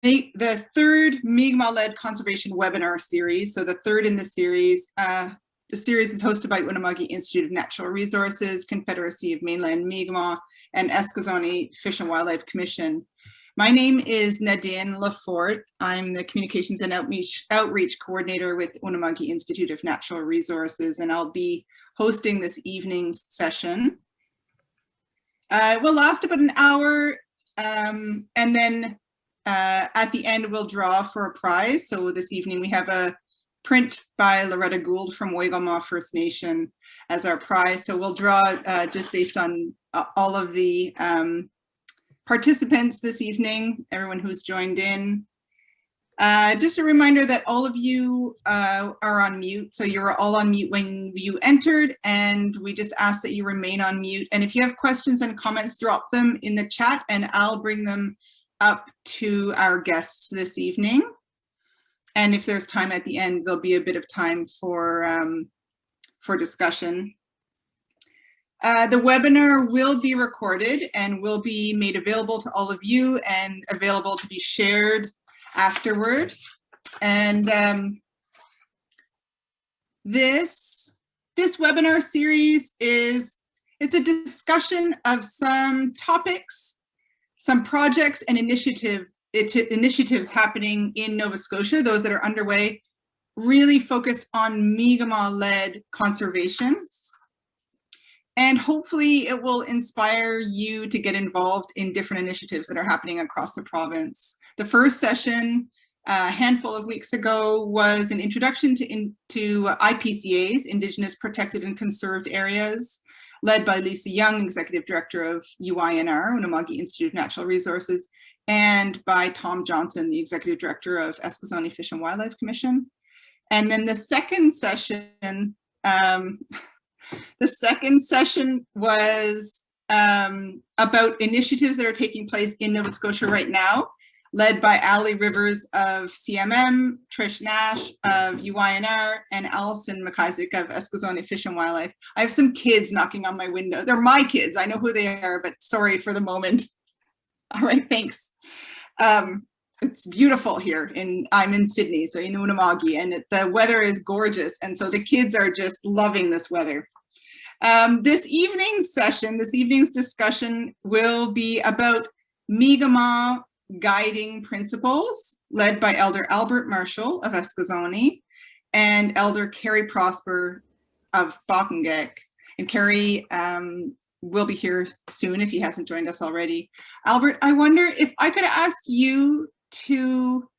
the third Mi'kmaq-led conservation webinar series. So the third in the series. The series is hosted by Untitled Institute of Natural Resources, Confederacy of Mainland Mi'kmaq, and Eskasoni Fish and Wildlife Commission. My name is Nadine Lafort. I'm the Communications and Outreach Coordinator with Untitled Institute of Natural Resources, and I'll be hosting this evening's session. It will last about an hour, and then at the end we'll draw for a prize. So this evening we have a print by Loretta Gould from Wela'liek First Nation as our prize. So we'll draw just based on all of the participants this evening, everyone who's joined in. Just a reminder that all of you are on mute. So you're all on mute when you entered, and we just ask that you remain on mute. And if you have questions and comments, drop them in the chat and I'll bring them up to our guests this evening. And if there's time at the end, there'll be a bit of time for discussion. The webinar will be recorded and will be made available to all of you and available to be shared afterward. And this webinar series it's a discussion of some topics, some projects and initiatives happening in Nova Scotia, those that are underway, really focused on Mi'kmaq-led conservation. And hopefully it will inspire you to get involved in different initiatives that are happening across the province. The first session a handful of weeks ago was an introduction to IPCAs, Indigenous Protected and Conserved Areas, led by Lisa Young, Executive Director of UINR, Untitled Institute of Natural Resources, and by Tom Johnson, the Executive Director of Eskasoni Fish and Wildlife Commission. And then the second session, was about initiatives that are taking place in Nova Scotia right now, led by Ali Rivers of CMM, Trish Nash of UINR, and Alison McIsaac of Eskasoni Fish and Wildlife. I have some kids knocking on my window. They're my kids. I know who they are, but sorry for the moment. All right, thanks. It's beautiful here. I'm in Sydney, so in Untitled, and the weather is gorgeous. And so the kids are just loving this weather. This evening's discussion will be about Mi'kmaq guiding principles, led by Elder Albert Marshall of Eskasoni and Elder Kerry Propser of Etuaptmumk. And Kerry will be here soon if he hasn't joined us already. Albert, I wonder if I could ask you to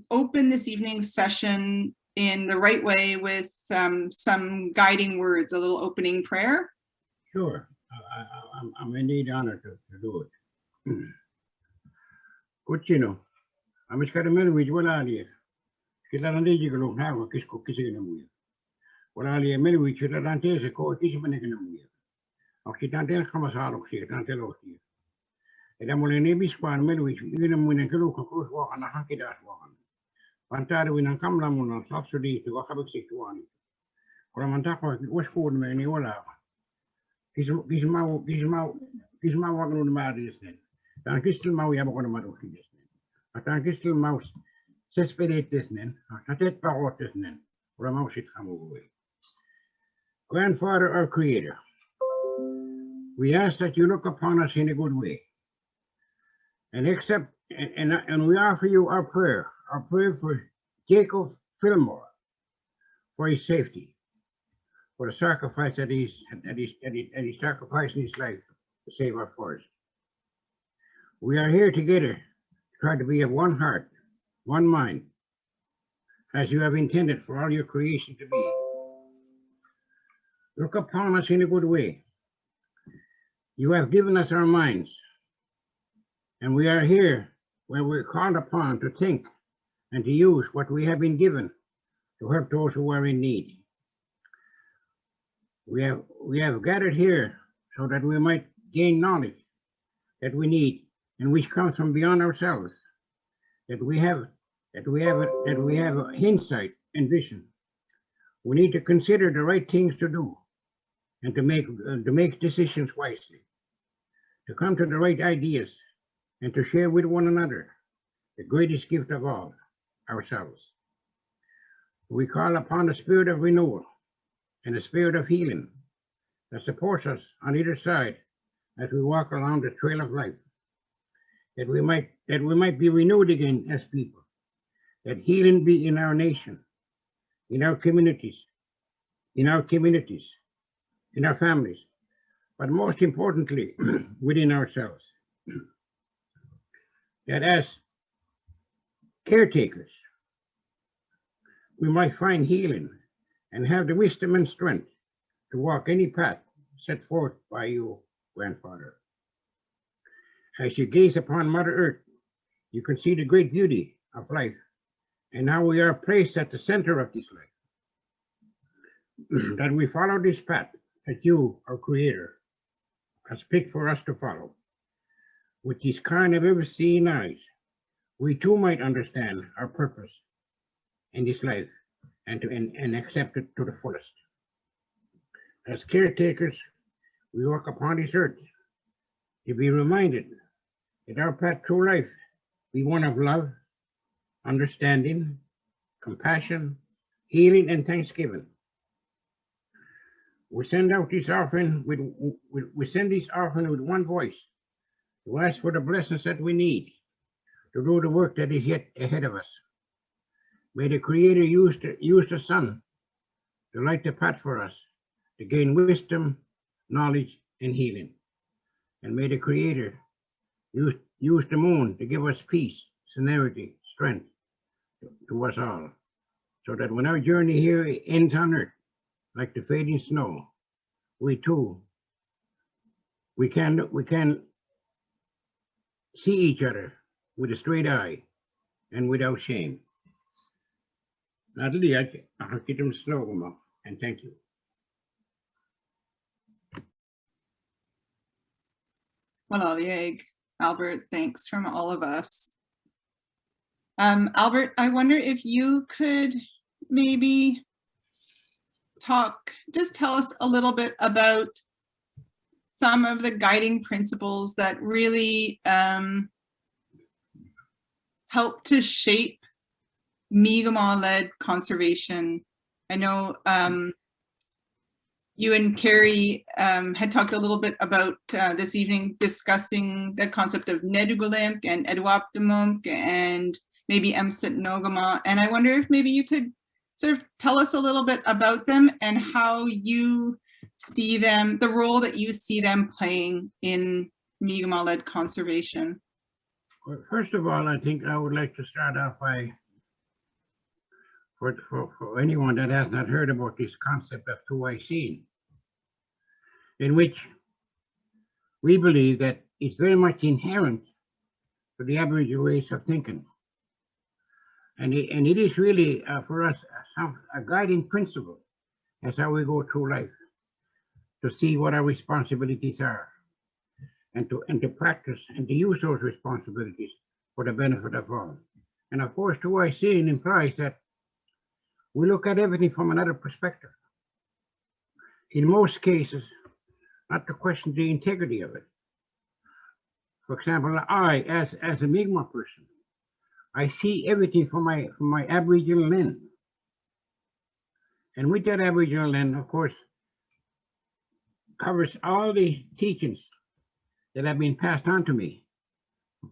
open this evening's session in the right way with some guiding words, a little opening prayer. Sure, I'm indeed honored to do it. Kuchino, I'm just going to manage Wela'liek. Kita nanti juga long hawa kisko kisi na muya. Wela'liek manage kita nanti seko kisi mana kena muya. Aku kita nanti kama salok sih, nanti lo sih. Kita mulai ni bispan manage kita muna kalau kakus wakan nak kita wakan. Pantar winang kamla muna subsidy tu wakabik sektuani. Kalau mantap kau waskod meni wala. Kismau wakan udah mari sih. Dan kistil mau ya bukan maru kini. Atan kistil mau sesperit desnen. Atet parot desnen. Orang mau sit kamu gue. Grandfather, our Creator, we ask that you look upon us in a good way, and accept and we offer you our prayer for Jacob Fillmore, for his safety, for the sacrifice that he sacrificed in his life to save our forest. We are here together to try to be of one heart, one mind, as you have intended for all your creation to be. Look upon us in a good way. You have given us our minds, and we are here where we're called upon to think and to use what we have been given to help those who are in need. We have gathered here so that we might gain knowledge that we need and which comes from beyond ourselves, that we have insight and vision. We need to consider the right things to do and to make decisions wisely, to come to the right ideas and to share with one another the greatest gift of all, ourselves. We call upon the spirit of renewal and the spirit of healing that supports us on either side as we walk along the trail of life, that we might be renewed again as people, that healing be in our nation, in our communities, in our families, but most importantly, within ourselves. That as caretakers, we might find healing and have the wisdom and strength to walk any path set forth by you, Grandfather. As you gaze upon Mother Earth, you can see the great beauty of life and how we are placed at the center of this life. That we follow this path that you, our Creator, has picked for us to follow. With these kind of ever-seeing eyes, we too might understand our purpose in this life and accept it to the fullest. As caretakers, we walk upon this earth to be reminded that our path through life be one of love, understanding, compassion, healing, and thanksgiving. We send out this offering with one voice to ask for the blessings that we need to do the work that is yet ahead of us. May the Creator use the sun to light the path for us to gain wisdom, knowledge, and healing. And may the Creator use the moon to give us peace, serenity, strength to us all, so that when our journey here ends on earth, like the fading snow, we can see each other with a straight eye and without shame. Wela'liek, Untitled Chapter, and thank you. Wela'liek, Albert, thanks from all of us. Albert, I wonder if you could maybe tell us a little bit about some of the guiding principles that really help to shape Mi'kmaq-led conservation. I know you and Kerry had talked a little bit about this evening discussing the concept of Netukulimk and Etuaptmumk and maybe Msit No'Kmaq. And I wonder if maybe you could sort of tell us a little bit about them and how you see them, the role that you see them playing in Mi'kmaq-led conservation. Well, first of all, I think I would like to start off by, for anyone that has not heard about this concept of 2 seeing, in which we believe that it's very much inherent to the Aboriginal ways of thinking. And it is really for us a guiding principle as how we go through life, to see what our responsibilities are, and to practice and to use those responsibilities for the benefit of all. And of course, 2 seeing implies that we look at everything from another perspective. In most cases, not to question the integrity of it. For example, I, as a Mi'kmaq person, I see everything from my Aboriginal lens. And with that Aboriginal lens, of course, covers all the teachings that have been passed on to me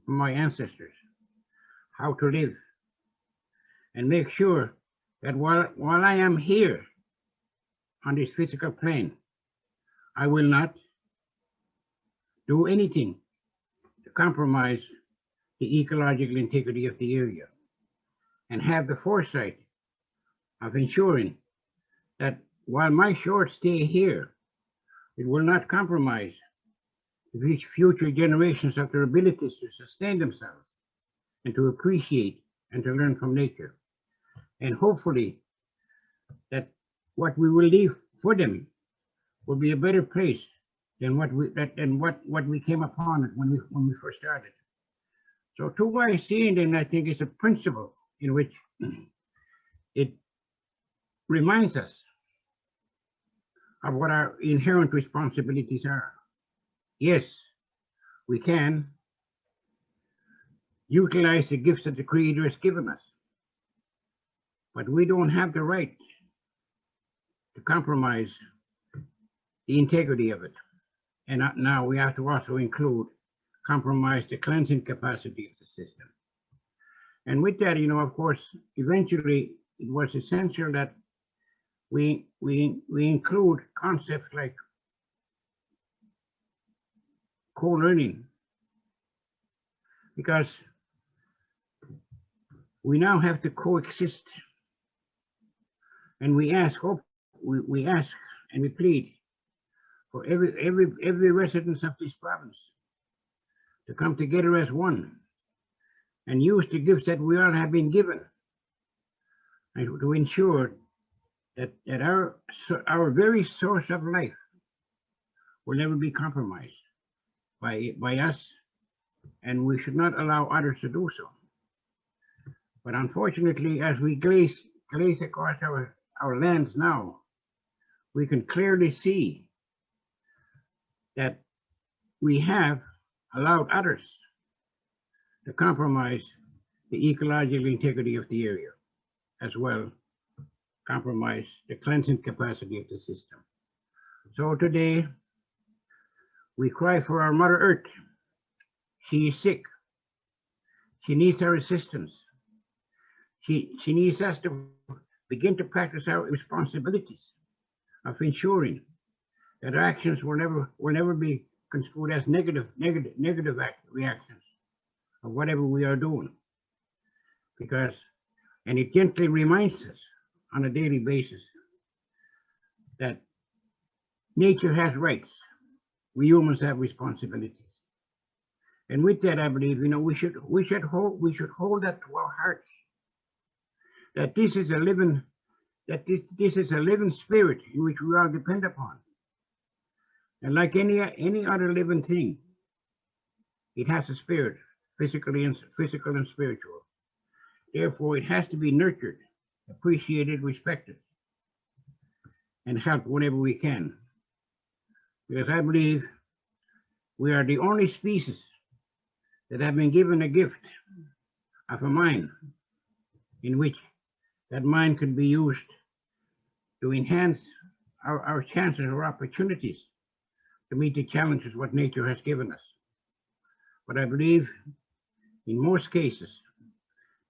from my ancestors, how to live, and make sure that while I am here on this physical plane, I will not do anything to compromise the ecological integrity of the area, and have the foresight of ensuring that while my short stay here, it will not compromise the future generations of their abilities to sustain themselves and to appreciate and to learn from nature. And hopefully that what we will leave for them will be a better place than what we came upon when we first started. So 2 seeing then, I think, is a principle in which it reminds us of what our inherent responsibilities are. Yes, we can utilize the gifts that the Creator has given us. But we don't have the right to compromise the integrity of it. And now we have to also include compromise the cleansing capacity of the system. And with that, of course, eventually it was essential that we include concepts like co-learning, because we now have to coexist, and we ask and we plead for every resident of this province to come together as one and use the gifts that we all have been given, and to ensure that our very source of life will never be compromised by us, and we should not allow others to do so. But unfortunately, as we glaze across our lands now, we can clearly see that we have allowed others to compromise the ecological integrity of the area, as well compromise the cleansing capacity of the system. So today, we cry for our Mother Earth. She is sick. She needs our assistance. She needs us to begin to practice our responsibilities of ensuring that our actions will never be construed as negative reactions of whatever we are doing. And it gently reminds us on a daily basis that nature has rights. We humans have responsibilities. And with that, I believe, we should hold that to our hearts. That this is a living spirit in which we all depend upon. And like any other living thing, it has a spirit, physical and spiritual. Therefore, it has to be nurtured, appreciated, respected, and helped whenever we can. Because I believe we are the only species that have been given a gift of a mind, in which that mind can be used to enhance our chances or opportunities to meet the challenges what nature has given us. But I believe in most cases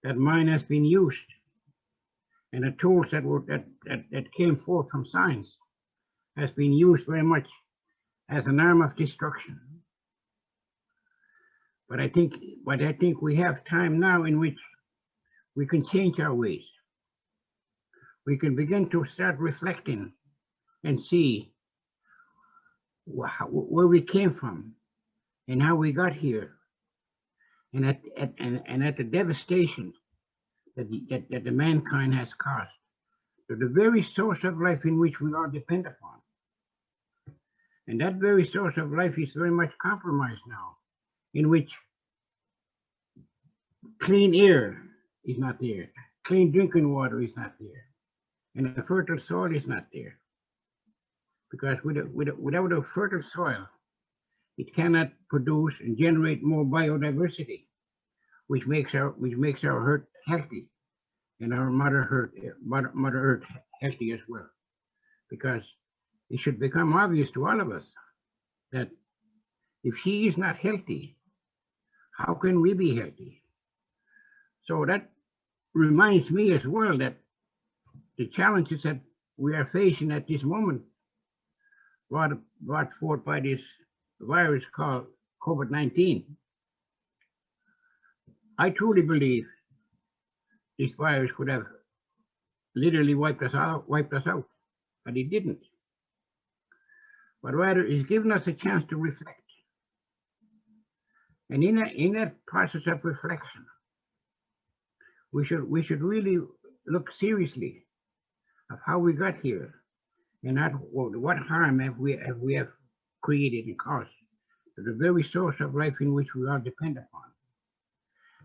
that mind has been used, and the tools that came forth from science has been used very much as an arm of destruction. But I think we have time now in which we can change our ways. We can begin to start reflecting and see where we came from and how we got here, and at the devastation that the mankind has caused to the very source of life in which we all depend upon. And that very source of life is very much compromised now, in which clean air is not there, clean drinking water is not there, and a fertile soil is not there. Because without a fertile soil, it cannot produce and generate more biodiversity, which makes our earth healthy, and our Mother Earth healthy as well. Because it should become obvious to all of us that if she is not healthy, how can we be healthy? So that reminds me as well that the challenges that we are facing at this moment, brought forth by this virus called COVID-19. I truly believe this virus could have literally wiped us out, but it didn't. But rather, it's given us a chance to reflect. And in that process of reflection, we should really look seriously of how we got here, and not what harm have we created and caused to the very source of life in which we all depend upon.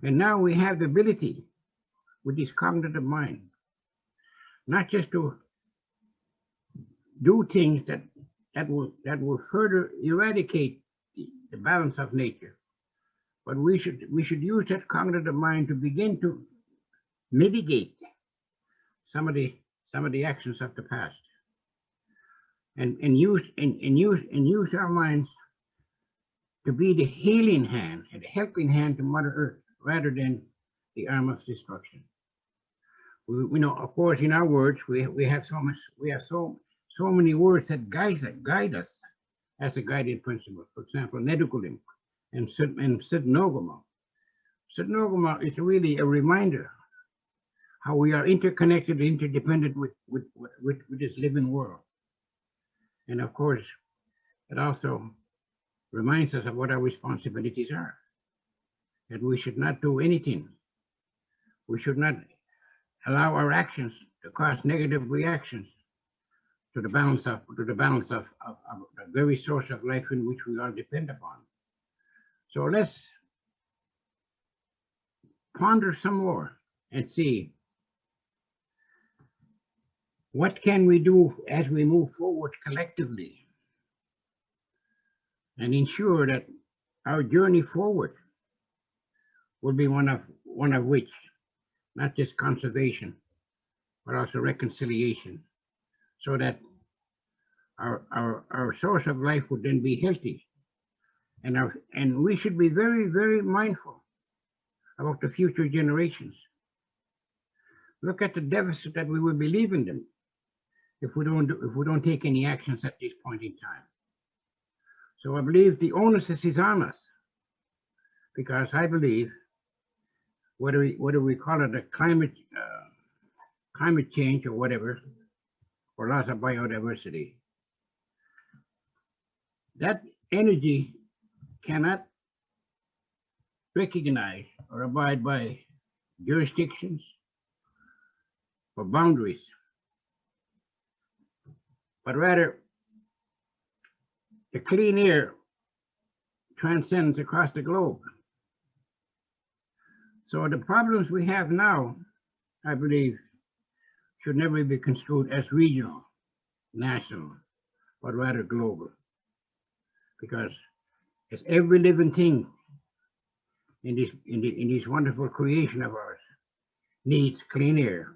And now we have the ability, with this cognitive mind, not just to do things that will further eradicate the balance of nature, but we should use that cognitive mind to begin to mitigate some of the actions of the past, and use our minds to be the healing hand and the helping hand to Mother Earth rather than the arm of destruction. We know, of course, in our words, we have so many words that guide us as a guiding principle. For example, Netukulimk and Msit No'Kmaq. Msit No'Kmaq is really a reminder how we are interconnected, interdependent with this living world. And of course, it also reminds us of what our responsibilities are. That we should not do anything. We should not allow our actions to cause negative reactions to the balance of the very source of life in which we all depend upon. So let's ponder some more and see what can we do as we move forward collectively and ensure that our journey forward will be one of which not just conservation, but also reconciliation, so that our source of life would then be healthy. And we should be very, very mindful about the future generations. Look at the deficit that we will be leaving them if we don't take any actions at this point in time. So I believe the onus is on us, because I believe whether we call it a climate change or whatever, or loss of biodiversity, that energy cannot recognize or abide by jurisdictions or boundaries, but rather the clean air transcends across the globe. So the problems we have now, I believe, should never be construed as regional, national, but rather global. Because as every living thing in this wonderful creation of ours needs clean air,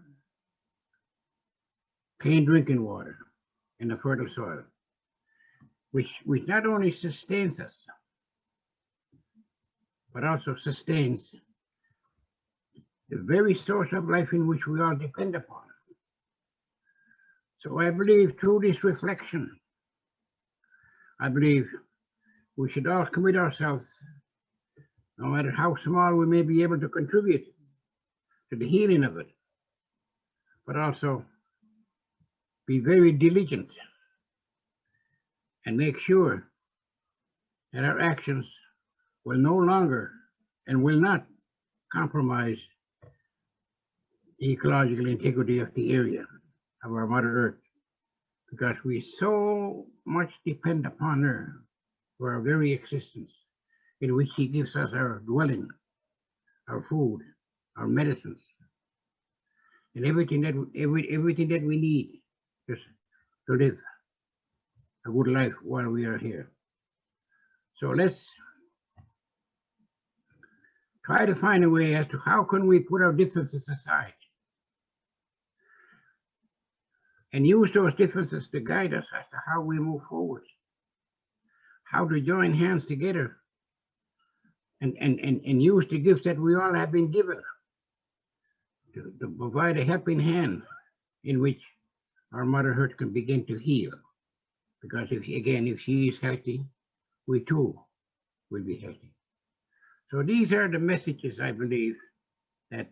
clean drinking water, and a fertile soil, which not only sustains us, but also sustains the very source of life in which we all depend upon. So I believe through this reflection, I believe we should all commit ourselves, no matter how small we may be able to contribute to the healing of it, but also be very diligent and make sure that our actions will no longer and will not compromise the ecological integrity of the area of our Mother Earth, because we so much depend upon her for our very existence, in which she gives us our dwelling, our food, our medicines, and everything that we need just to live a good life while we are here. So let's try to find a way as to how can we put our differences aside and use those differences to guide us as to how we move forward, how to join hands together and use the gifts that we all have been given to provide a helping hand in which our Mother Earth can begin to heal. Because if she is healthy, we too will be healthy. So these are the messages, I believe, that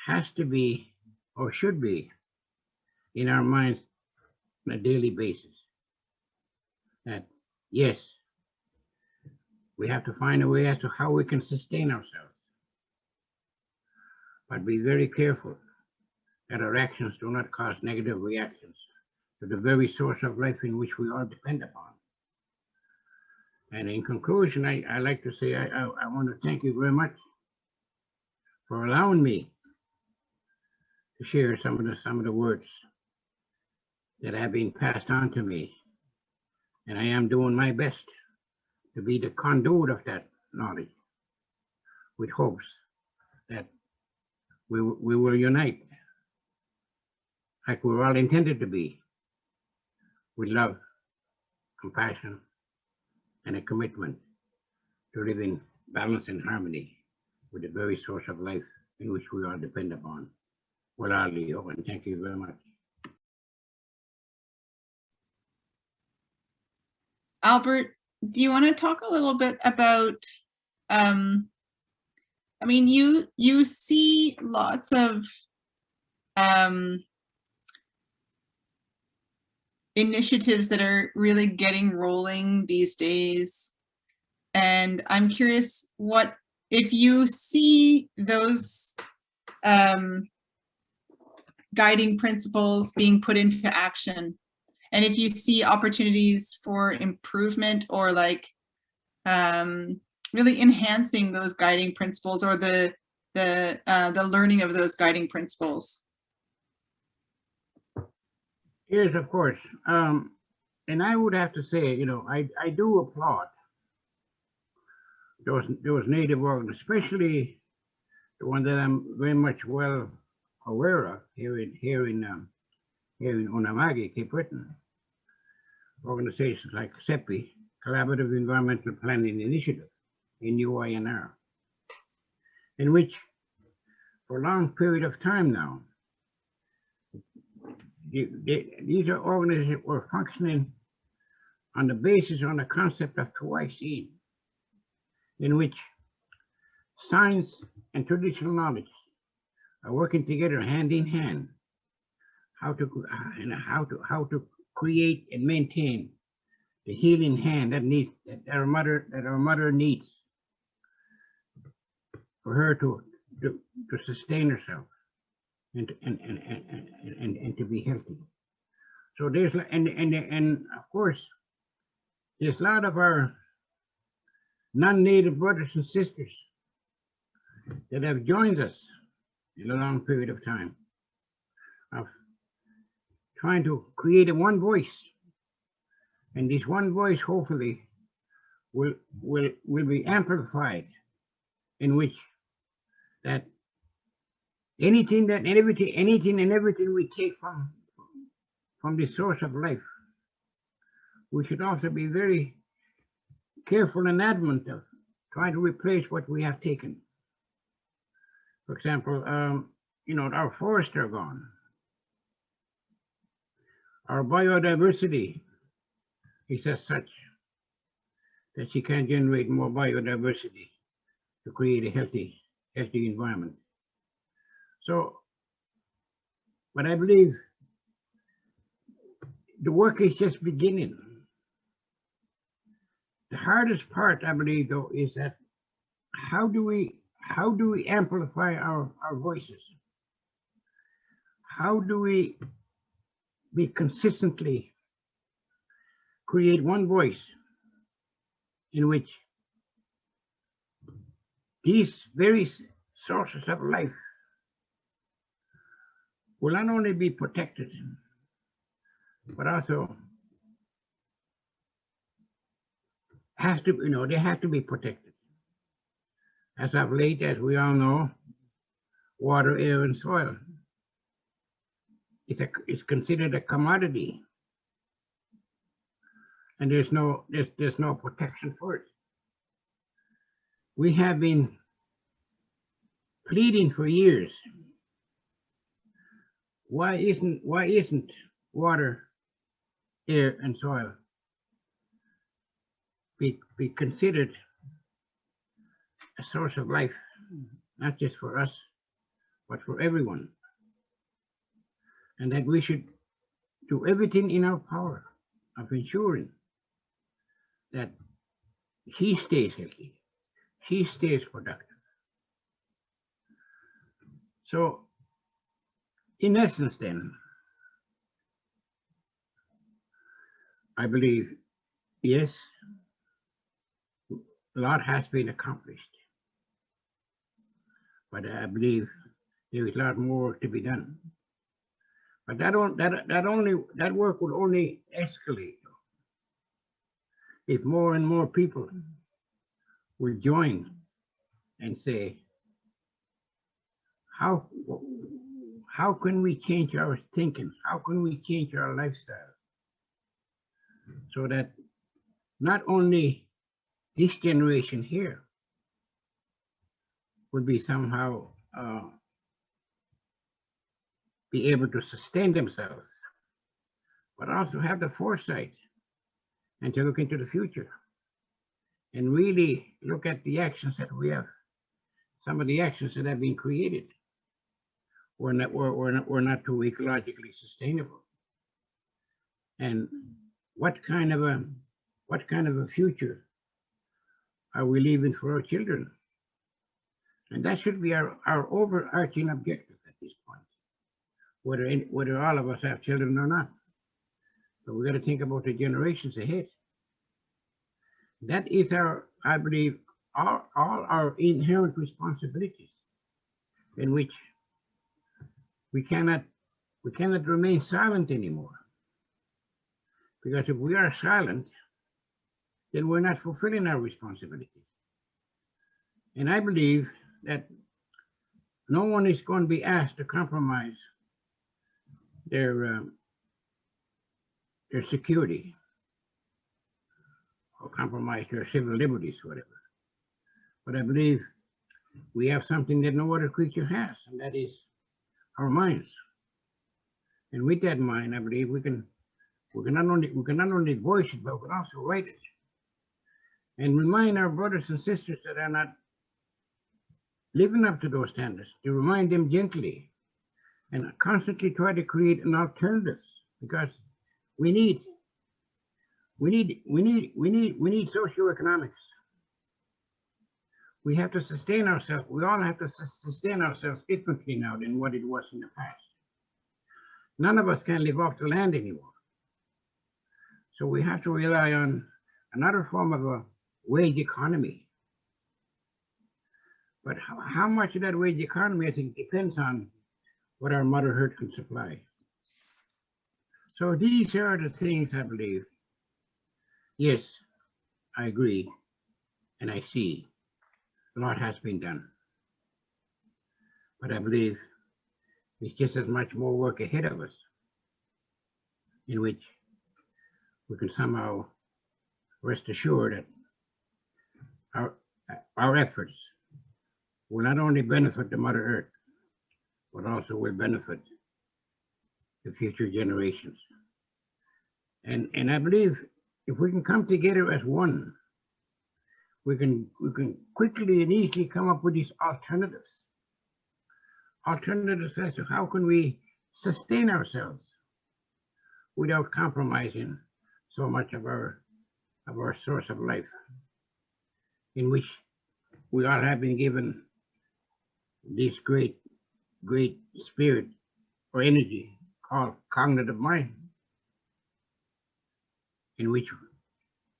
has to be or should be in our minds on a daily basis. That yes, we have to find a way as to how we can sustain ourselves, but be very careful that our actions do not cause negative reactions to the very source of life in which we all depend upon. And in conclusion, I like to say I want to thank you very much for allowing me to share some of the words that have been passed on to me. And I am doing my best to be the conduit of that knowledge with hopes that we will unite like we were all intended to be, with love, compassion, and a commitment to live in balance and harmony with the very source of life in which we all depend upon. Wela'liek, and thank you very much. Albert, do you want to talk a little bit about, I mean, you see lots of initiatives that are really getting rolling these days. And I'm curious what, if you see those guiding principles being put into action, and if you see opportunities for improvement or like really enhancing those guiding principles or the learning of those guiding principles. Yes, of course. And I would have to say, you know, I do applaud those Native organs, especially the one that I'm very much well aware of here in Unamagi, Cape Breton. Organizations like CEPI, Collaborative Environmental Planning Initiative, in UINR, in which for a long period of time now, these are organizations that were functioning on the basis, on the concept of Tuwaiseen, in which science and traditional knowledge are working together hand in hand, how to create and maintain the healing hand that our mother needs for her to sustain herself and to be healthy. So there's and of course there's a lot of our non-native brothers and sisters that have joined us in a long period of time of trying to create a one voice, and this one voice hopefully will be amplified, in which that anything and everything we take from the source of life, we should also be very careful and adamant of trying to replace what we have taken. For example, you know, our forests are gone. Our biodiversity is as such that she can't generate more biodiversity to create a healthy environment. So, but I believe the work is just beginning. The hardest part, I believe, though, is that how do we amplify our voices? How do we consistently create one voice in which these very sources of life will not only be protected, but also have to, you know, they have to be protected. As of late, as we all know, water, air, and soil, it's considered a commodity, and there's no protection for it. We have been pleading for years. Why isn't water, air, and soil be considered a source of life, not just for us, but for everyone? And that we should do everything in our power of ensuring that he stays healthy, he stays productive. So, in essence then, I believe, yes, a lot has been accomplished, but I believe there is a lot more to be done. But that work will only escalate if more and more people will join and say, how can we change our thinking? How can we change our lifestyle so that not only this generation here would be somehow be able to sustain themselves, but also have the foresight and to look into the future and really look at the actions that we have. Some of the actions that have been created were not too ecologically sustainable. And what kind of a future are we leaving for our children? And that should be our overarching objective at this point, whether all of us have children or not. But we got to think about the generations ahead. That is I believe, all our inherent responsibilities, in which we cannot remain silent anymore. Because if we are silent, then we're not fulfilling our responsibilities. And I believe that no one is going to be asked to compromise their security or compromise their civil liberties, whatever. But I believe we have something that no other creature has, and that is our minds. And with that mind, I believe we can not only voice it, but we can also write it, and remind our brothers and sisters that are not living up to those standards, to remind them gently, and constantly try to create an alternative, because we need socioeconomics. We have to sustain ourselves. We all have to sustain ourselves differently now than what it was in the past. None of us can live off the land anymore. So we have to rely on another form of a wage economy. But how much of that wage economy, I think, depends on what our Mother Earth can supply. So these are the things I believe. Yes, I agree, and I see a lot has been done. But I believe there's just as much more work ahead of us, in which we can somehow rest assured that our efforts will not only benefit the Mother Earth, but also will benefit the future generations. And I believe if we can come together as one, we can quickly and easily come up with these alternatives as to how can we sustain ourselves without compromising so much of our source of life, in which we all have been given this great spirit or energy called cognitive mind, in which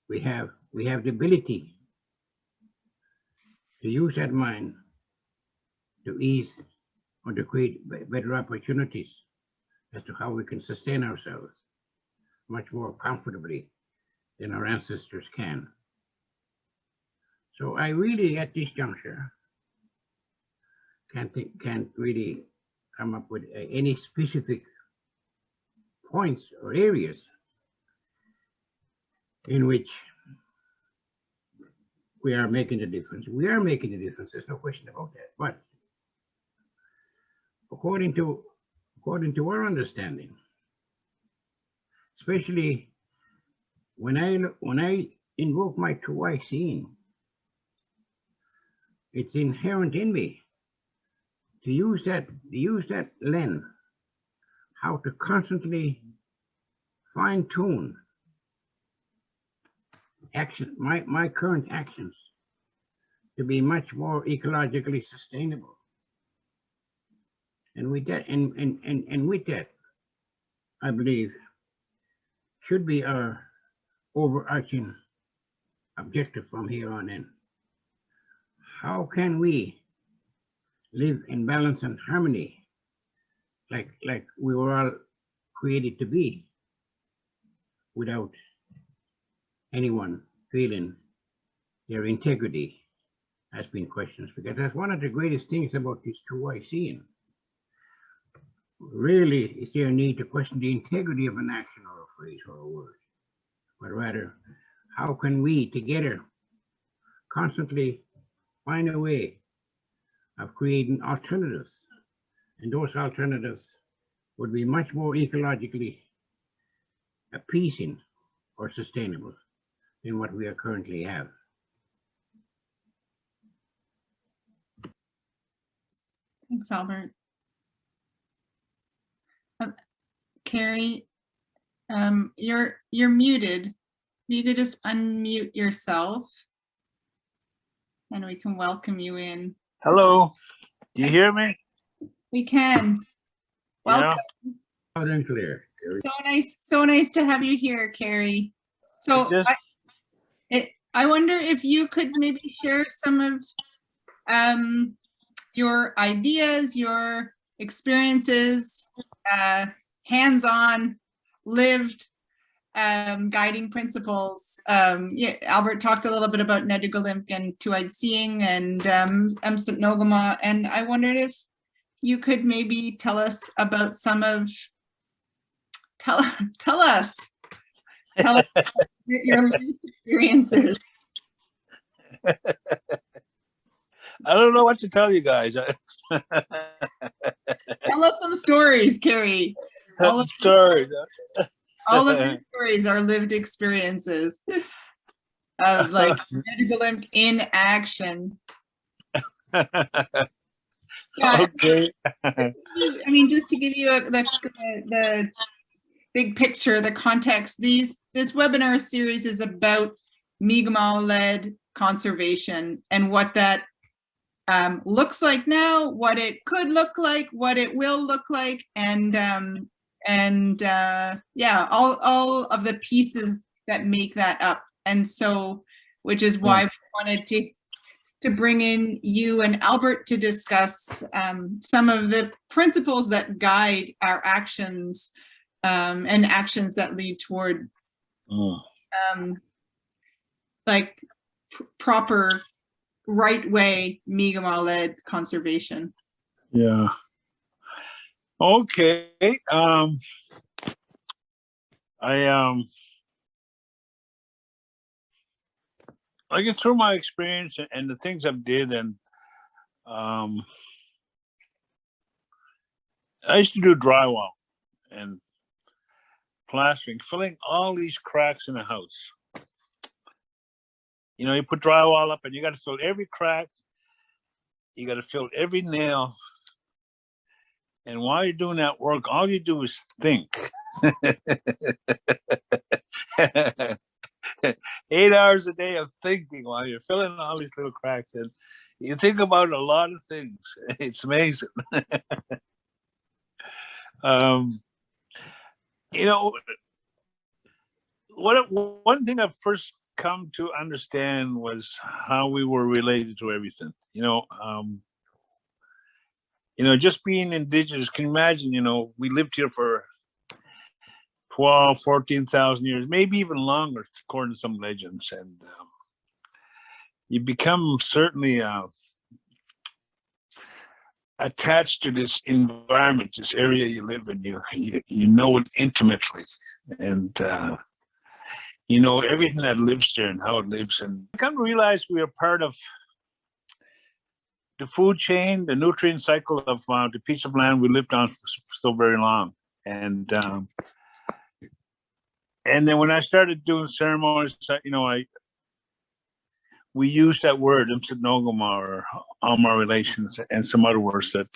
we have the ability to use that mind to ease or to create better opportunities as to how we can sustain ourselves much more comfortably than our ancestors can. So I really, at this juncture, can't really come up with any specific points or areas in which we are making a difference. We are making a difference, there's no question about that. But according to our understanding, especially when I invoke my true I seeing, it's inherent in me to use that lens, how to constantly fine-tune action, my current actions to be much more ecologically sustainable. And with that, and with that, I believe, should be our overarching objective from here on in. How can we live in balance and harmony like we were all created to be, without anyone feeling their integrity has been questioned, because that's one of the greatest things about this 2Y scene. Really, is there a need to question the integrity of an action or a phrase or a word, but rather, how can we together constantly find a way of creating alternatives? And those alternatives would be much more ecologically appeasing or sustainable than what we are currently have. Thanks, Albert. Kerry, you're muted. If you could just unmute yourself and we can welcome you in. Hello, do you hear me? We can. Welcome. Loud and clear. So nice to have you here, Kerry. So I wonder if you could maybe share some of your ideas, your experiences, hands-on, lived guiding principles. Yeah, Albert talked a little bit about Netukulimk and Etuaptmumk and Msit No'Kmaq, and I wondered if you could maybe tell us about some of, tell us your lived experiences. I don't know what to tell you guys. Tell us some stories, Kerry. All of Stories. your stories are lived experiences of like Netukulimk in action. Yeah, Okay. I mean, just to give you the big picture, the context, this webinar series is about Mi'kmaq-led conservation and what that looks like now, what it could look like, what it will look like, and yeah, all of the pieces that make that up. And so, which is why we wanted to bring in you and Albert to discuss some of the principles that guide our actions and actions that lead toward like proper, right way Mi'kmaq-led conservation. Yeah. Okay. I get through my experience and the things I've did, and I used to do drywall and plastering, filling all these cracks in a house. You know, you put drywall up and you got to fill every crack. You got to fill every nail. And while you're doing that work, all you do is think. 8 hours a day of thinking while you're filling all these little cracks in. You think about a lot of things. It's amazing. You know, one thing I first come to understand was how we were related to everything. You know, just being Indigenous, can you imagine, you know, we lived here for 12, 14,000 years, maybe even longer, according to some legends. And you become certainly attached to this environment, this area you live in. You know it intimately. And you know everything that lives there and how it lives. And I come to realize we are part of the food chain, the nutrient cycle of the piece of land we lived on for so very long. And then when I started doing ceremonies, you know, we used that word, Msit No'Kmaq, or all my relations, and some other words that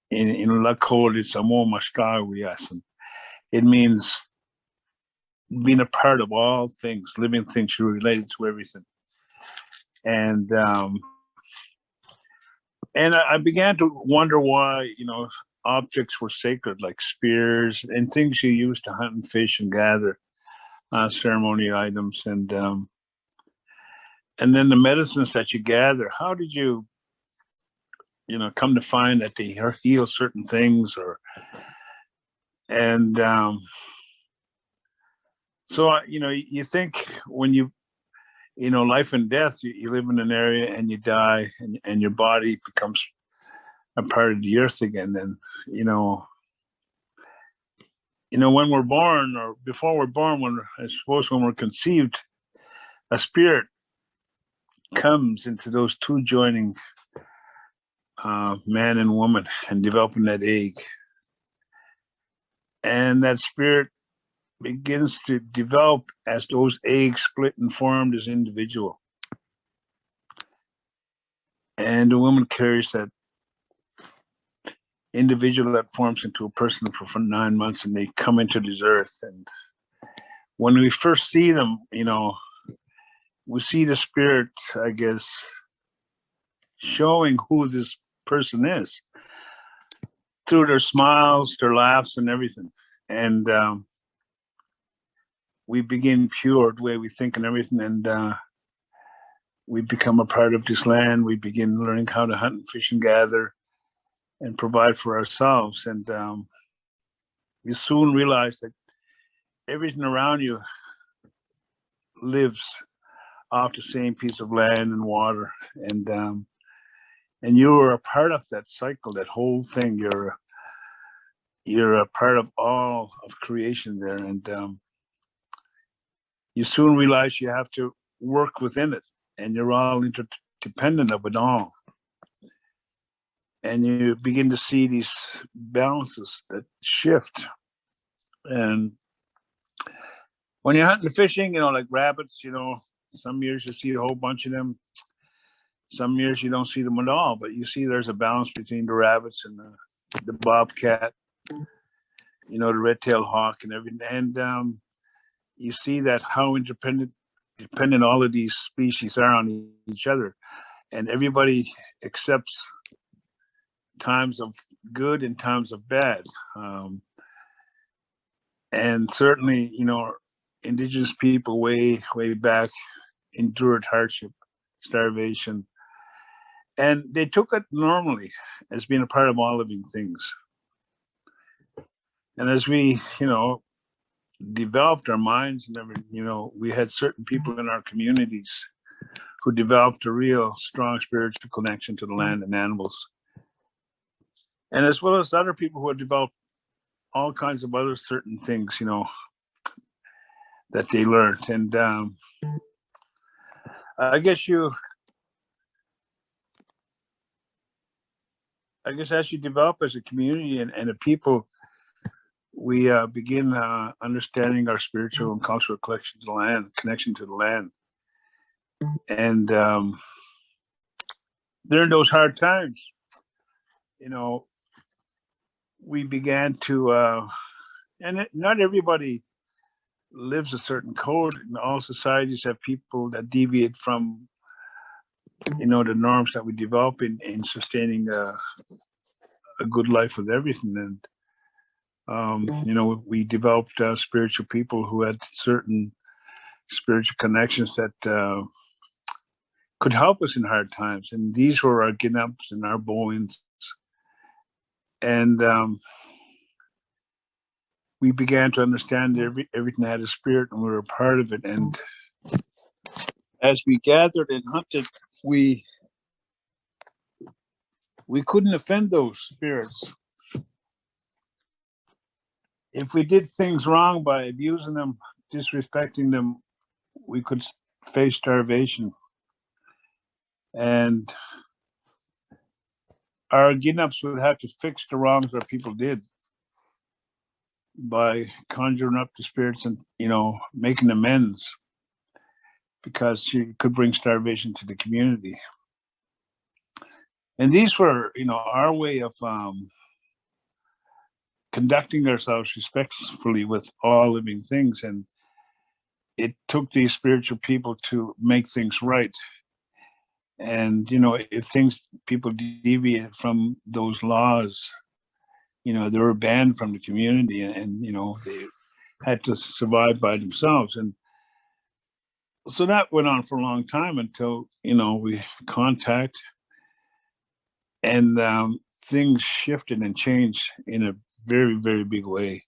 in Lakota, it's Amo Mashtawias. It means being a part of all things, living things, you're related to everything. And I began to wonder why, you know, objects were sacred, like spears and things you use to hunt and fish and gather, ceremony items, and then the medicines that you gather. How did you know, come to find that they heal certain things, so you know, you think when you life and death. You live in an area and you die, and your body becomes a part of the earth again. And when we're born, or before we're born, when we're conceived, a spirit comes into those two joining man and woman and developing that egg. And that spirit begins to develop as those eggs split and formed as individual. And the woman carries that individual that forms into a person for 9 months, and they come into this earth. And when we first see them, we see the spirit, I guess, showing who this person is through their smiles, their laughs, and everything. And we begin pure the way we think and everything, and we become a part of this land. We begin learning how to hunt and fish and gather and provide for ourselves. And you soon realize that everything around you lives off the same piece of land and water. And you are a part of that cycle, that whole thing. You're a part of all of creation there. And you soon realize you have to work within it, and you're all interdependent of it all. And you begin to see these balances that shift. And when you're hunting and fishing, like rabbits, some years you see a whole bunch of them. Some years you don't see them at all, but you see there's a balance between the rabbits and the bobcat, the red-tailed hawk and everything. And you see that how dependent all of these species are on each other. And everybody accepts times of good and times of bad. And certainly, Indigenous people way back endured hardship, starvation, and they took it normally as being a part of all living things. And as we, developed our minds and everything, we had certain people in our communities who developed a real strong spiritual connection to the land and animals. And as well as other people who had developed all kinds of other certain things, that they learned. And I guess as you develop as a community and a people, we begin understanding our spiritual and cultural connection to the land. And during those hard times, we began to, not everybody lives a certain code, and all societies have people that deviate from, the norms that we develop in sustaining a good life with everything. And, we developed spiritual people who had certain spiritual connections that could help us in hard times. And these were our Ginups and our Bowens. And we began to understand that everything had a spirit, and we were a part of it. And as we gathered and hunted, we couldn't offend those spirits. If we did things wrong by abusing them, disrespecting them, we could face starvation. And our Ginups would have to fix the wrongs that people did by conjuring up the spirits and, making amends, because she could bring starvation to the community. And these were, our way of conducting ourselves respectfully with all living things. And it took these spiritual people to make things right. And, if people deviated from those laws, they were banned from the community, and they had to survive by themselves. And so that went on for a long time until, we contact, and things shifted and changed in a very, very big way.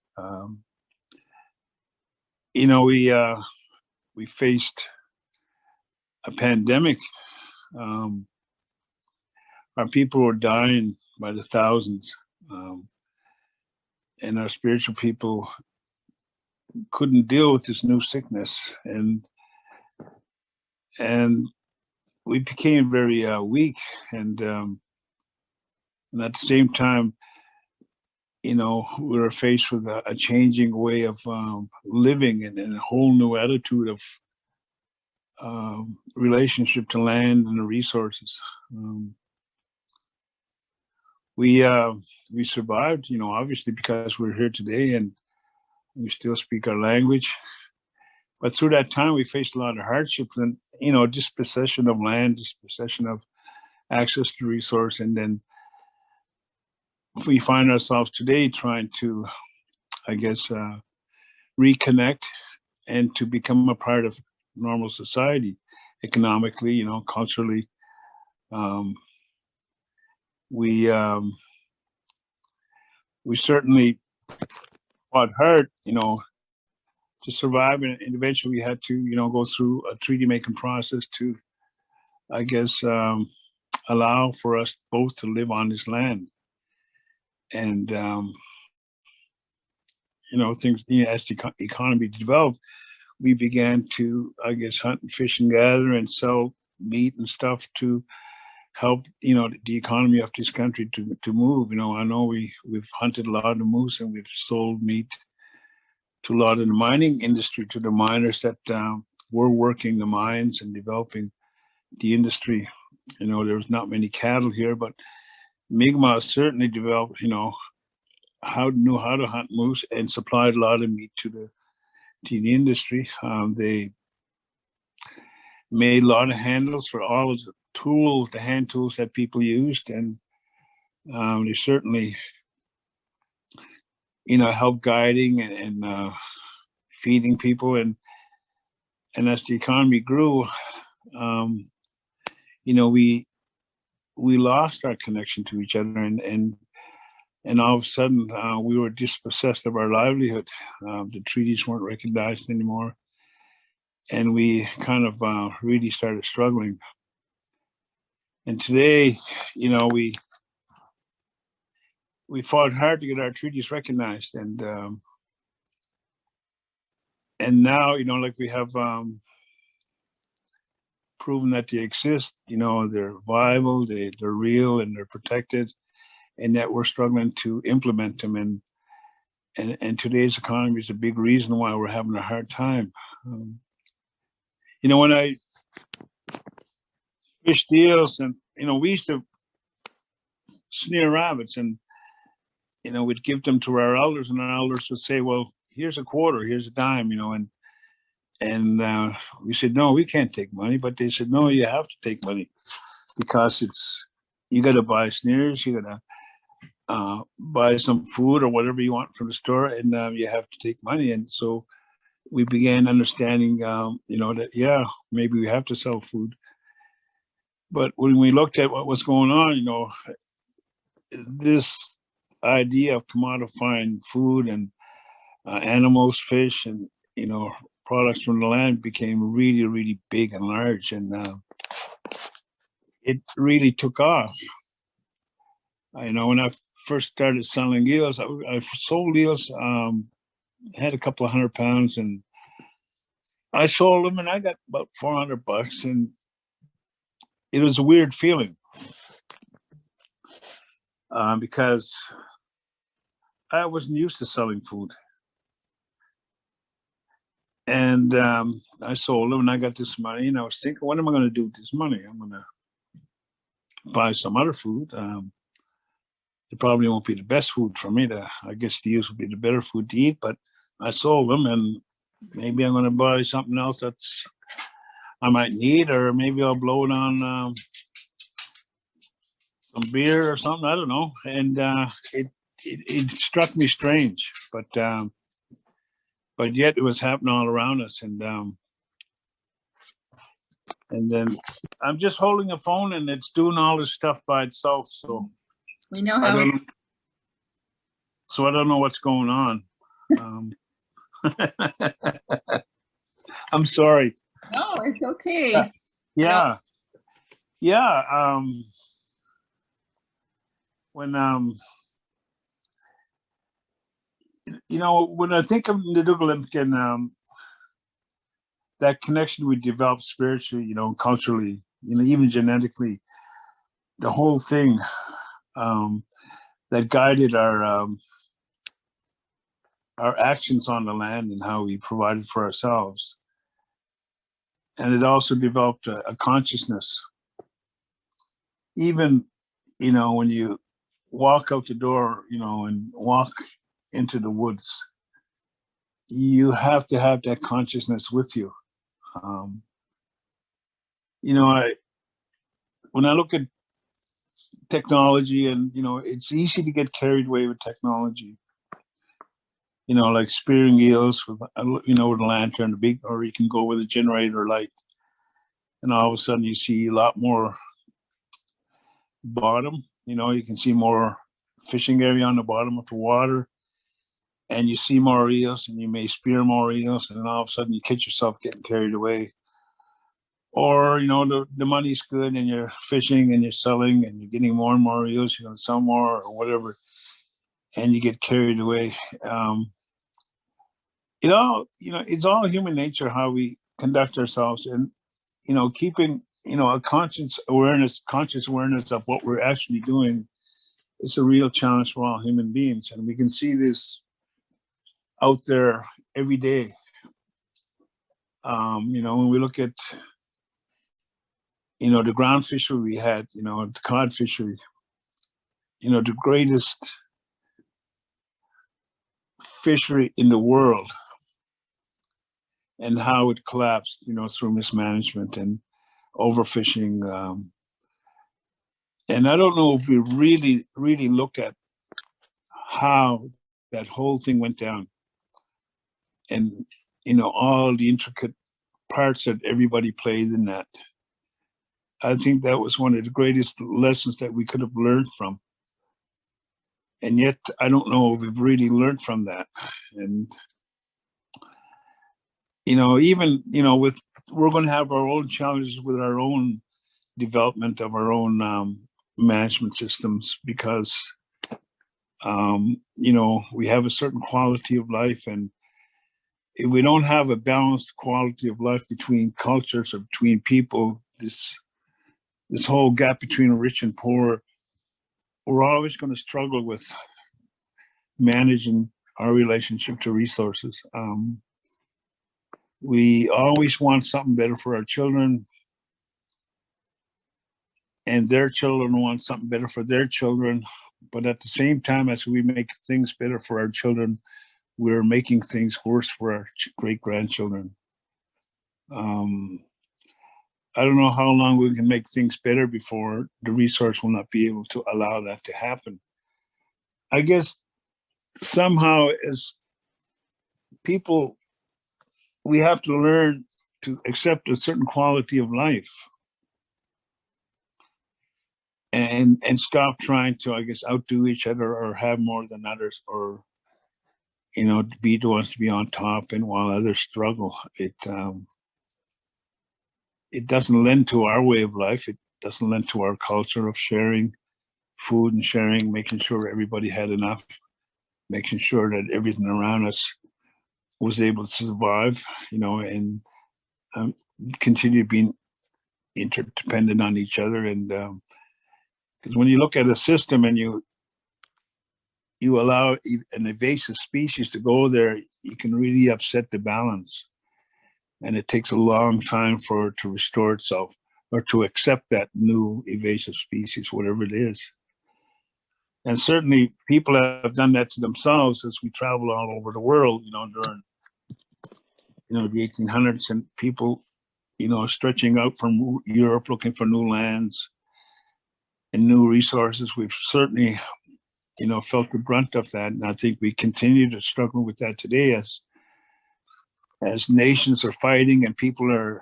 We faced a pandemic. Our people were dying by the thousands, and our spiritual people couldn't deal with this new sickness, and we became very weak, and at the same time, we were faced with a changing way of living, and a whole new attitude of relationship to land and the resources. We survived, obviously, because we're here today and we still speak our language. But through that time, we faced a lot of hardships and, dispossession of land, dispossession of access to resource. And then we find ourselves today trying to, I guess, reconnect and to become a part of normal society, economically, culturally. We certainly fought hard, to survive, and eventually we had to, go through a treaty making process to, I guess, allow for us both to live on this land. And things, as the economy developed, we began to, I guess, hunt and fish and gather and sell meat and stuff to help, the economy of this country to move. I know we've hunted a lot of moose and we've sold meat to a lot of the mining industry, to the miners that were working the mines and developing the industry. There was not many cattle here, but Mi'kmaq certainly developed, knew how to hunt moose and supplied a lot of meat to the industry. They made a lot of handles for all of the tools, the hand tools that people used, and they certainly, helped guiding and feeding people, and as the economy grew, we lost our connection to each other, and all of a sudden we were dispossessed of our livelihood. The treaties weren't recognized anymore, and we kind of really started struggling. And today, we fought hard to get our treaties recognized, and now, like we have proven that they exist. They're viable, they're real, and they're protected, and that we're struggling to implement them. And today's economy is a big reason why we're having a hard time. When I fish deals, and we used to snare rabbits, and we'd give them to our elders, and our elders would say, well, here's a quarter, here's a dime, and we said, no, we can't take money. But they said, no, you have to take money, because you got to buy snares, you got to buy some food or whatever you want from the store, and you have to take money. And so we began understanding, that, yeah, maybe we have to sell food. But when we looked at what was going on, this idea of commodifying food and animals, fish, and, products from the land became really, really big and large, and it really took off. When I first started selling eels, I sold eels, had a couple of 100 pounds, and I sold them, and I got about $400, and it was a weird feeling, because I wasn't used to selling food. And I sold them, and I got this money, and I was thinking, what am I going to do with this money? I'm going to buy some other food. It probably won't be the best food for me. I guess the use will be the better food to eat, but I sold them, and maybe I'm going to buy something else that's I might need, or maybe I'll blow it on some beer or something. I don't know. And it struck me strange, but yet it was happening all around us. And then I'm just holding a phone, and it's doing all this stuff by itself. So we know how. I don't know what's going on. I'm sorry. No, it's okay. Yeah. Yeah. When when I think of Netukulimk and that connection we developed spiritually, culturally, even genetically, the whole thing that guided our actions on the land and how we provided for ourselves. And it also developed a consciousness. Even, when you walk out the door, and walk into the woods, you have to have that consciousness with you. When I look at technology and, it's easy to get carried away with technology. Like spearing eels with, with a lantern, or you can go with a generator light, and all of a sudden you see a lot more bottom. You can see more fishing area on the bottom of the water, and you see more eels, and you may spear more eels, and then all of a sudden you catch yourself getting carried away. Or the money's good, and you're fishing and you're selling, and you're getting more and more eels. You're going to sell more or whatever, and you get carried away. It's all human nature how we conduct ourselves, and keeping a conscious awareness of what we're actually doing. It's a real challenge for all human beings, and we can see this out there every day. When we look at the ground fishery we had, the cod fishery, the greatest fishery in the world, and how it collapsed, through mismanagement and overfishing. And I don't know if we really, really look at how that whole thing went down, and, all the intricate parts that everybody played in that. I think that was one of the greatest lessons that we could have learned from. And yet, I don't know if we've really learned from that. And, even, we're going to have our own challenges with our own development of our own management systems, because, we have a certain quality of life, and if we don't have a balanced quality of life between cultures or between people, this whole gap between rich and poor, we're always going to struggle with managing our relationship to resources. We always want something better for our children, and their children want something better for their children. But at the same time, as we make things better for our children, we're making things worse for our great-grandchildren. I don't know how long we can make things better before the resource will not be able to allow that to happen. I guess somehow, as people, we have to learn to accept a certain quality of life, and stop trying to, I guess, outdo each other or have more than others, or be the ones to be on top, and while others struggle. It doesn't lend to our way of life. It doesn't lend to our culture of sharing food and sharing, making sure everybody had enough, making sure that everything around us was able to survive, and continue being interdependent on each other. And because when you look at a system and you allow an invasive species to go there, you can really upset the balance. And it takes a long time for it to restore itself, or to accept that new invasive species, whatever it is. And certainly people have done that to themselves as we travel all over the world, during, the 1800s, and people, stretching out from Europe looking for new lands and new resources. We've certainly, felt the brunt of that. And I think we continue to struggle with that today as nations are fighting, and people are,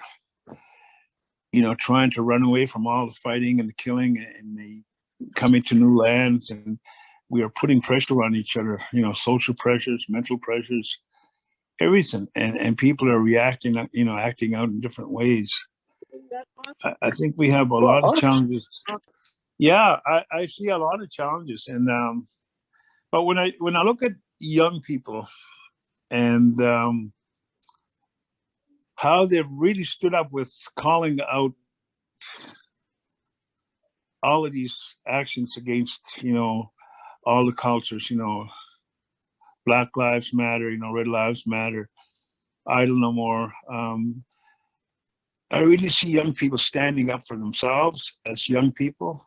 trying to run away from all the fighting and the killing, and the coming to new lands. And we are putting pressure on each other, social pressures, mental pressures, everything. And people are reacting, acting out in different ways. I think we have a lot of challenges. Yeah, I see a lot of challenges, and but when I look at young people and how they've really stood up with calling out all of these actions against, all the cultures, Black Lives Matter, Red Lives Matter, Idle No More. I really see young people standing up for themselves as young people,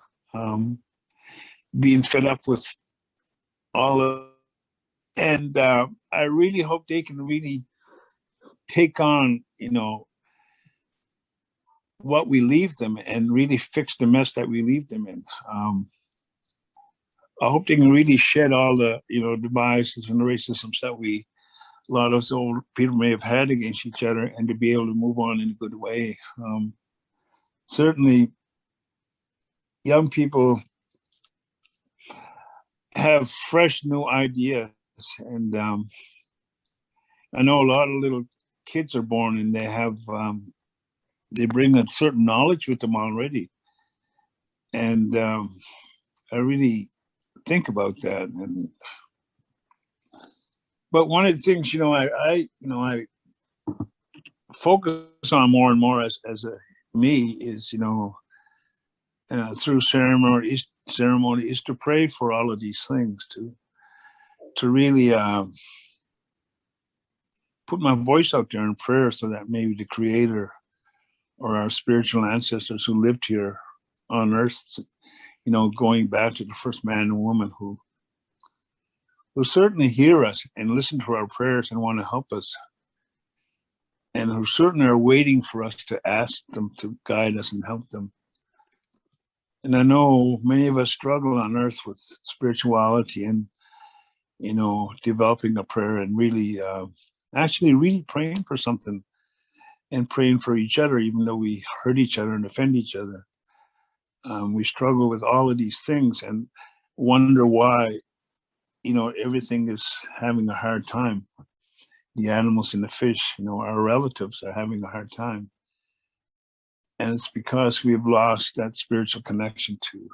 being fed up with all of, and I really hope they can really take on, what we leave them and really fix the mess that we leave them in. I hope they can really shed all the, the biases and the racisms that a lot of us old people may have had against each other, and to be able to move on in a good way. Certainly, young people have fresh new ideas, and I know a lot of little kids are born and they have they bring a certain knowledge with them already, and I really think about that. And but one of the things I focus on more and more as me is through ceremony is to pray for all of these things, to really put my voice out there in prayer, so that maybe the Creator or our spiritual ancestors who lived here on earth, going back to the first man and woman who certainly hear us and listen to our prayers and want to help us, and who certainly are waiting for us to ask them to guide us and help them. And I know many of us struggle on earth with spirituality and, developing a prayer and really, actually really praying for something and praying for each other, even though we hurt each other and offend each other. We struggle with all of these things and wonder why, everything is having a hard time. The animals and the fish, our relatives are having a hard time. And it's because we've lost that spiritual connection to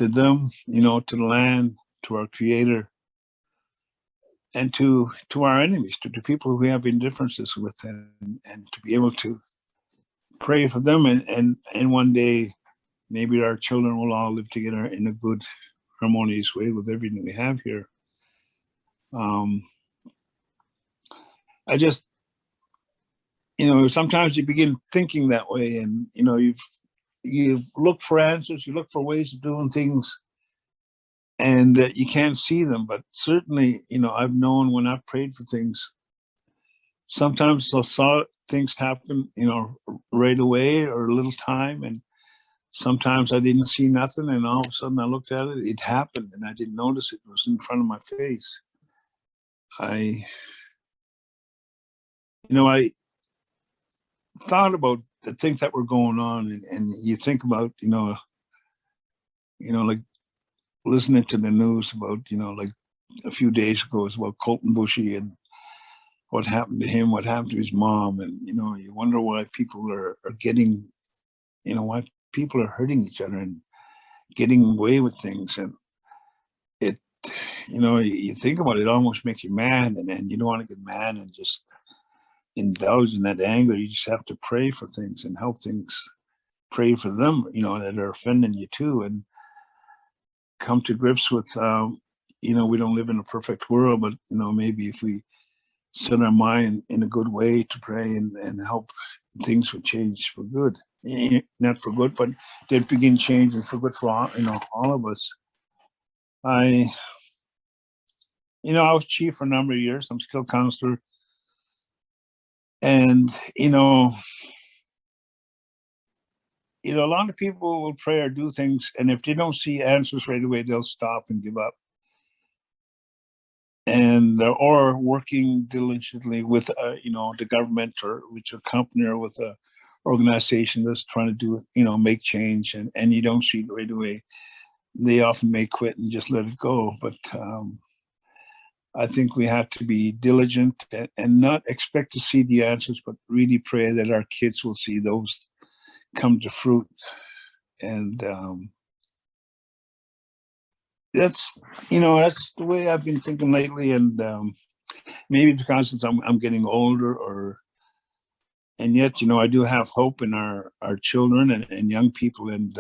them, to the land, to our Creator, and to our enemies, to the people who we have indifferences with, and to be able to pray for them. And one day, maybe our children will all live together in a good, harmonious way with everything we have here. I just, sometimes you begin thinking that way, and you look for answers, you look for ways of doing things, and you can't see them. But certainly, I've known when I've prayed for things, sometimes I saw things happen, right away or a little time, and sometimes I didn't see nothing, and all of a sudden I looked at it, it happened, and I didn't notice it. It was in front of my face. I thought about the things that were going on, and you think about, like listening to the news about, like a few days ago, it's about Colton Bushy and what happened to him, what happened to his mom, and you wonder why people are getting, why people are hurting each other and getting away with things. And it, you think about it, it almost makes you mad, and you don't want to get mad and just indulge in that anger. You just have to pray for things and help things, pray for them, that are offending you too, and come to grips with, we don't live in a perfect world, but, maybe if we set our mind in a good way to pray and help, things would change for good. Not for good, but they'd begin changing for good for all, all of us. I was chief for a number of years. I'm still counselor. And, a lot of people will pray or do things, and if they don't see answers right away, they'll stop and give up. And or working diligently with, the government or with a company or with a organization that's trying to do, make change, and you don't see it right away. They often may quit and just let it go. But I think we have to be diligent and not expect to see the answers, but really pray that our kids will see those come to fruit. And that's, that's the way I've been thinking lately. And maybe because I'm getting older, and yet, I do have hope in our children and young people. And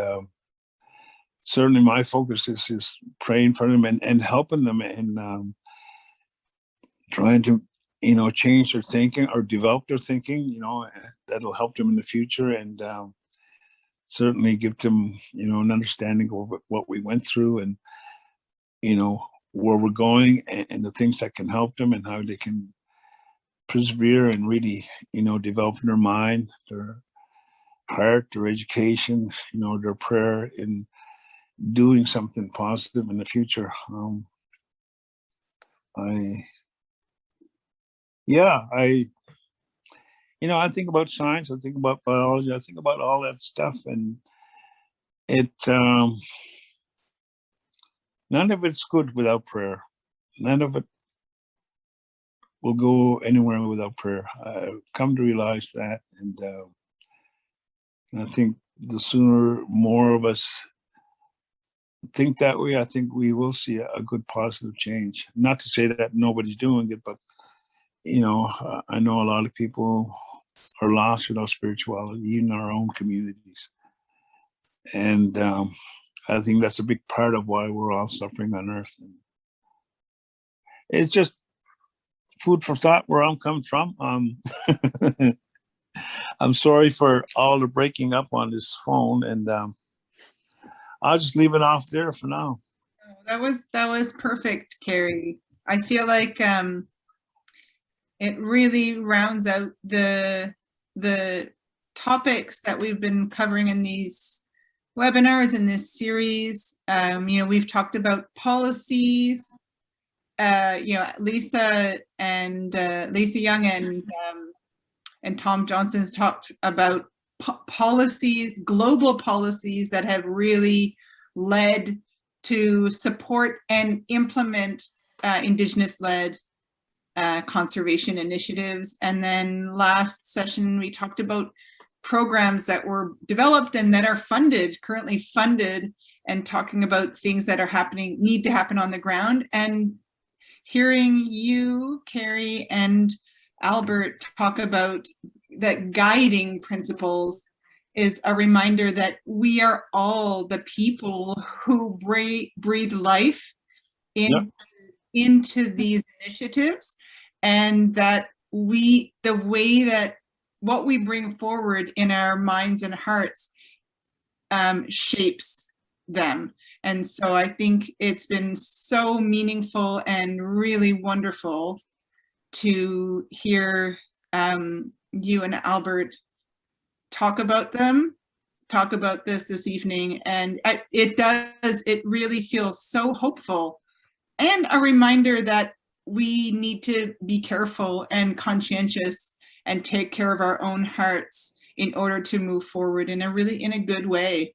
certainly my focus is praying for them and helping them and trying to, change their thinking or develop their thinking, that'll help them in the future. And certainly give them, an understanding of what we went through and, where we're going and the things that can help them and how they can persevere and really, develop their mind, their heart, their education, their prayer in doing something positive in the future. I think about science, I think about biology, I think about all that stuff, and it none of it's good without prayer. None of it will go anywhere without prayer. I've come to realize that, and I think the sooner more of us think that way, I think we will see a good positive change. Not to say that nobody's doing it, but I know a lot of people are lost without spirituality in our own communities. And I think that's a big part of why we're all suffering on earth. And it's just food for thought where I'm coming from. I'm sorry for all the breaking up on this phone, and I'll just leave it off there for now. That was perfect, Kerry. I feel like it really rounds out the topics that we've been covering in these webinars in this series. We've talked about policies. Lisa Young and Tom Johnson's talked about policies, global policies that have really led to support and implement Indigenous-led conservation initiatives. And then last session, we talked about programs that were developed and that are currently funded, and talking about things that are need to happen on the ground. And hearing you, Kerry, and Albert talk about that guiding principles is a reminder that we are all the people who breathe life into these initiatives, and that the way that what we bring forward in our minds and hearts shapes them. And so I think it's been so meaningful and really wonderful to hear you and Albert talk about this evening. And it really feels so hopeful, and a reminder that we need to be careful and conscientious and take care of our own hearts in order to move forward in a good way.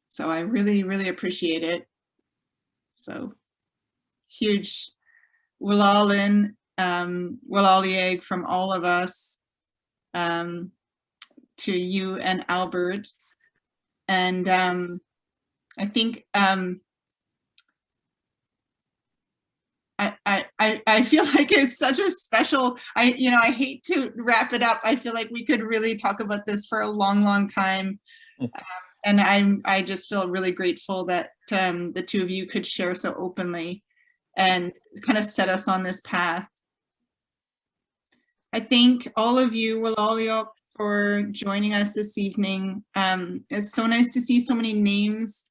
So I really, really appreciate it. So huge Wela'liek, Wela'liek from all of us to you and Albert. And I think I feel like it's such a special, I hate to wrap it up. I feel like we could really talk about this for a long, long time. And I just feel really grateful that the two of you could share so openly and kind of set us on this path. I thank all of you, Wela'liek, for joining us this evening. It's so nice to see so many names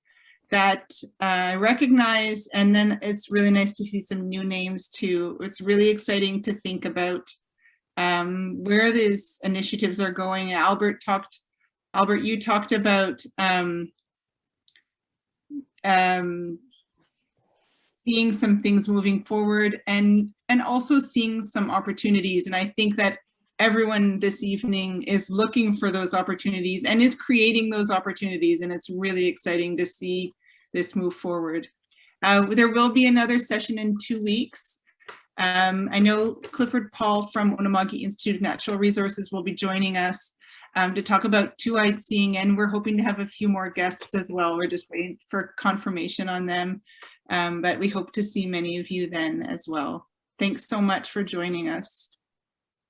that I recognize, and then it's really nice to see some new names too. It's really exciting to think about where these initiatives are going. Albert, you talked about seeing some things moving forward and also seeing some opportunities. And I think that everyone this evening is looking for those opportunities and is creating those opportunities. And it's really exciting to see this move forward. There will be another session in 2 weeks. I know Clifford Paul from Onomagi Institute of Natural Resources will be joining us. to talk about two-eyed seeing, and we're hoping to have a few more guests as well. We're just waiting for confirmation on them, but we hope to see many of you then as well. Thanks so much for joining us.